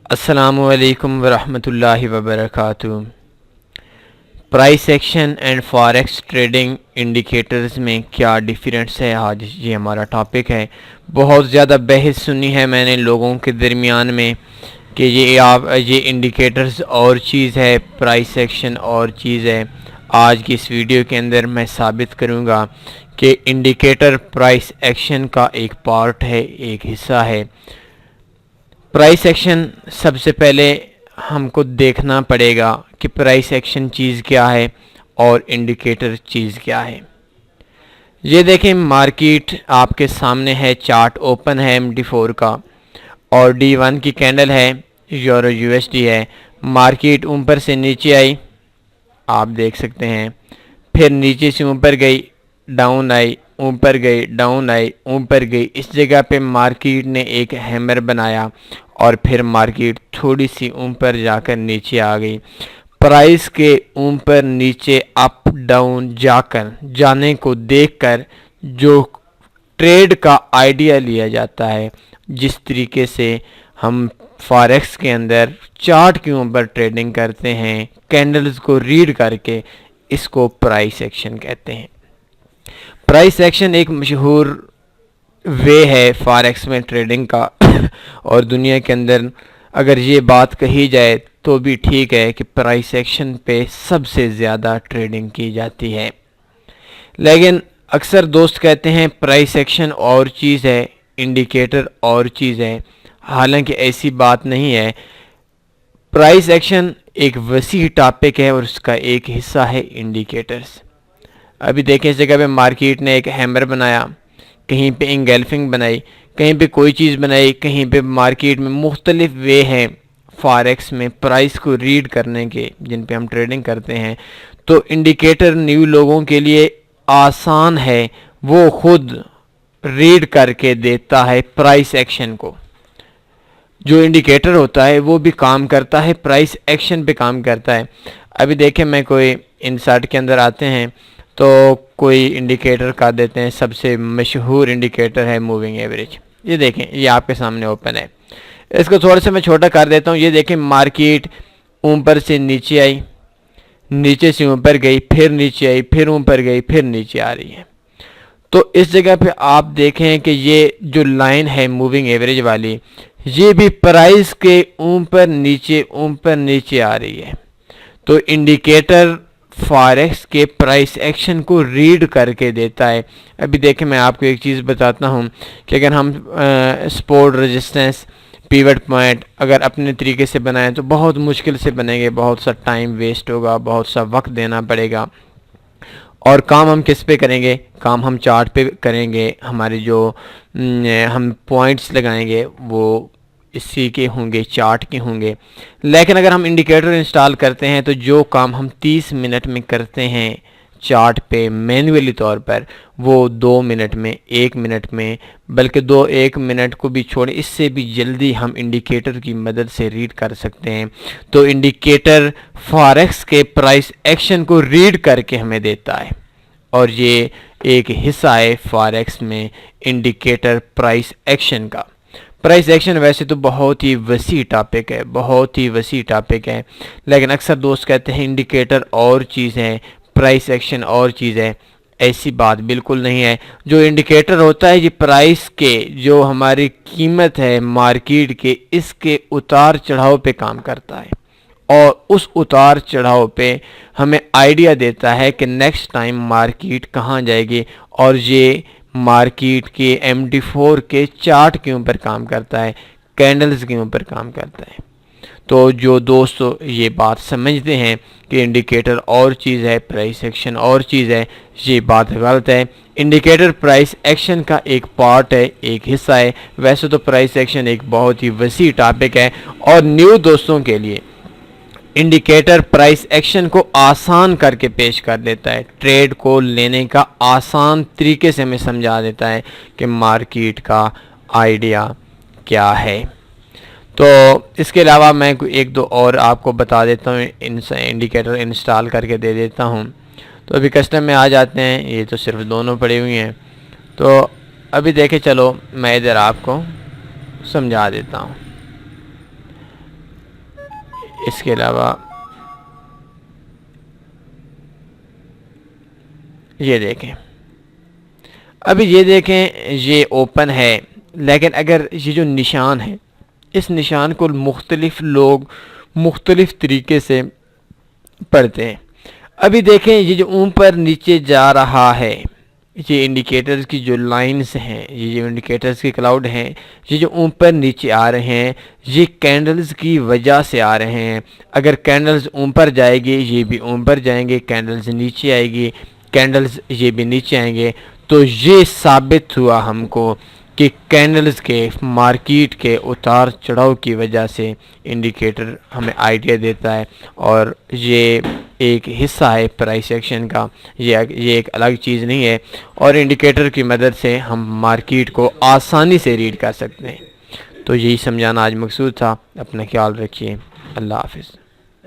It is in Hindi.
अस्सलामुअलैकुम वरहमतुल्लाहि वबरकातुहू। Price action and forex trading indicators में क्या डिफरेंस है, आज ये हमारा टॉपिक है। बहुत ज़्यादा बहस सुनी है मैंने लोगों के दरमियान में कि ये इंडिकेटर्स और चीज़ है, प्राइस एक्शन और चीज़ है। आज की इस वीडियो के अंदर मैं साबित करूँगा कि इंडिकेटर प्राइस एक्शन का एक पार्ट है, एक हिस्सा है। प्राइस एक्शन सबसे पहले हमको देखना पड़ेगा कि प्राइस एक्शन चीज़ क्या है और इंडिकेटर चीज़ क्या है। ये देखें, मार्केट आपके सामने है, चार्ट ओपन है MD4 का और D1 की कैंडल है, यूरो USD है। मार्केट ऊपर से नीचे आई, आप देख सकते हैं, फिर नीचे से ऊपर गई, डाउन आई, ऊपर गई, डाउन आई, ऊपर गई। इस जगह पे मार्केट ने एक हैमर बनाया और फिर मार्केट थोड़ी सी ऊपर जाकर नीचे आ गई। प्राइस के ऊपर नीचे अप डाउन जाने को देखकर जो ट्रेड का आइडिया लिया जाता है, जिस तरीके से हम फॉरेक्स के अंदर चार्ट के ऊपर ट्रेडिंग करते हैं कैंडल्स को रीड करके, इसको प्राइस एक्शन कहते हैं। प्राइस एक्शन एक मशहूर वे है फॉरेक्स में ट्रेडिंग का और दुनिया के अंदर अगर ये बात कही जाए तो भी ठीक है कि प्राइस एक्शन पे सबसे ज़्यादा ट्रेडिंग की जाती है। लेकिन अक्सर दोस्त कहते हैं प्राइस एक्शन और चीज़ है, इंडिकेटर और चीज़ है। हालांकि ऐसी बात नहीं है। प्राइस एक्शन एक वसी टॉपिक है और उसका एक हिस्सा है इंडिकेटर्स। अभी देखें, इस जगह पे मार्केट ने एक हैमर बनाया, कहीं पे इंगल्फिंग बनाई, कहीं पे कोई चीज़ बनाई, कहीं पे मार्केट में मुख्तलिफ वे हैं फॉरेक्स में प्राइस को रीड करने के, जिन पे हम ट्रेडिंग करते हैं। तो इंडिकेटर न्यू लोगों के लिए आसान है, वो खुद रीड करके देता है प्राइस एक्शन को। जो इंडिकेटर होता है वो भी काम करता है, प्राइस एक्शन पे काम करता है। अभी देखें, मैं कोई इंसर्ट के अंदर आते हैं तो कोई इंडिकेटर का देते हैं। सबसे मशहूर इंडिकेटर है मूविंग एवरेज। ये देखें, ये आपके सामने ओपन है। इसको थोड़ा सा मैं छोटा कर देता हूँ। ये देखें, मार्केट ऊपर से नीचे आई, नीचे से ऊपर गई, फिर नीचे आई, फिर ऊपर गई, फिर नीचे आ रही है। तो इस जगह पे आप देखें कि ये जो लाइन है मूविंग एवरेज वाली, ये भी प्राइस के ऊपर नीचे आ रही है। तो इंडिकेटर फॉरेक्स के प्राइस एक्शन को रीड करके देता है। अभी देखें, मैं आपको एक चीज़ बताता हूँ कि अगर हम सपोर्ट, रेजिस्टेंस, पिवट पॉइंट अगर अपने तरीके से बनाएं तो बहुत मुश्किल से बनेंगे, बहुत सा टाइम वेस्ट होगा, बहुत सा वक्त देना पड़ेगा। और काम हम किस पे करेंगे? काम हम चार्ट पे करेंगे। हमारे जो हम पॉइंट्स लगाएंगे वो इसी के होंगे, चार्ट के होंगे। लेकिन अगर हम इंडिकेटर इंस्टॉल करते हैं तो जो काम हम 30 मिनट में करते हैं चार्ट पे मैन्युअली तौर पर, वो 2 मिनट में, 1 मिनट में, बल्कि 1 मिनट को भी छोड़, इससे भी जल्दी हम इंडिकेटर की मदद से रीड कर सकते हैं। तो इंडिकेटर फॉरेक्स के प्राइस एक्शन को रीड करके हमें देता है और ये एक हिस्सा है फॉरेक्स में इंडिकेटर प्राइस एक्शन का। प्राइस एक्शन वैसे तो बहुत ही वसी टॉपिक है, बहुत ही वसी टॉपिक है, लेकिन अक्सर दोस्त कहते हैं इंडिकेटर और चीज़ है, प्राइस एक्शन और चीज़ है। ऐसी बात बिल्कुल नहीं है। जो इंडिकेटर होता है, ये प्राइस के, जो हमारी कीमत है मार्केट के, इसके उतार चढ़ाव पे काम करता है और उस उतार चढ़ाव पे हमें आइडिया देता है कि नेक्स्ट टाइम मार्केट कहाँ जाएगी। और ये मार्केट के MD4 के चार्ट के ऊपर काम करता है, कैंडल्स के ऊपर काम करता है। तो जो दोस्तों ये बात समझते हैं कि इंडिकेटर और चीज़ है, प्राइस एक्शन और चीज़ है, ये बात गलत है। इंडिकेटर प्राइस एक्शन का एक पार्ट है, एक हिस्सा है। वैसे तो प्राइस एक्शन एक बहुत ही वसी टॉपिक है और न्यू दोस्तों के लिए इंडिकेटर प्राइस एक्शन को आसान करके पेश कर देता है। ट्रेड को लेने का आसान तरीके से हमें समझा देता है कि मार्केट का आइडिया क्या है। तो इसके अलावा मैं एक दो और आपको बता देता हूँ, इंडिकेटर इंस्टॉल करके दे देता हूँ। तो अभी कस्टम में आ जाते हैं, ये तो सिर्फ दोनों पड़ी हुई हैं। तो अभी देखें, चलो मैं इधर आपको समझा देता हूँ। इसके अलावा ये देखें, अभी ये देखें ये ओपन है, लेकिन अगर ये जो निशान है, इस निशान को मुख्तलिफ लोग मुख्तलिफ तरीके से पढ़ते हैं। अभी देखें ये जो ऊपर नीचे जा रहा है, ये इंडिकेटर्स की जो लाइंस हैं, ये जो इंडिकेटर्स के क्लाउड हैं, ये जो ऊपर नीचे आ रहे हैं, ये कैंडल्स की वजह से आ रहे हैं। अगर कैंडल्स ऊपर जाएगी ये भी ऊपर जाएंगे, कैंडल्स नीचे आएगी कैंडल्स ये भी नीचे आएंगे। तो ये साबित हुआ हमको कि कैंडल्स के मार्केट के उतार चढ़ाव की वजह से इंडिकेटर हमें आइडिया देता है, और ये एक हिस्सा है प्राइस एक्शन का, ये एक अलग चीज़ नहीं है। और इंडिकेटर की मदद से हम मार्केट को आसानी से रीड कर सकते हैं। तो यही समझाना आज मकसूद था। अपना ख्याल रखिए। अल्लाह हाफिज़।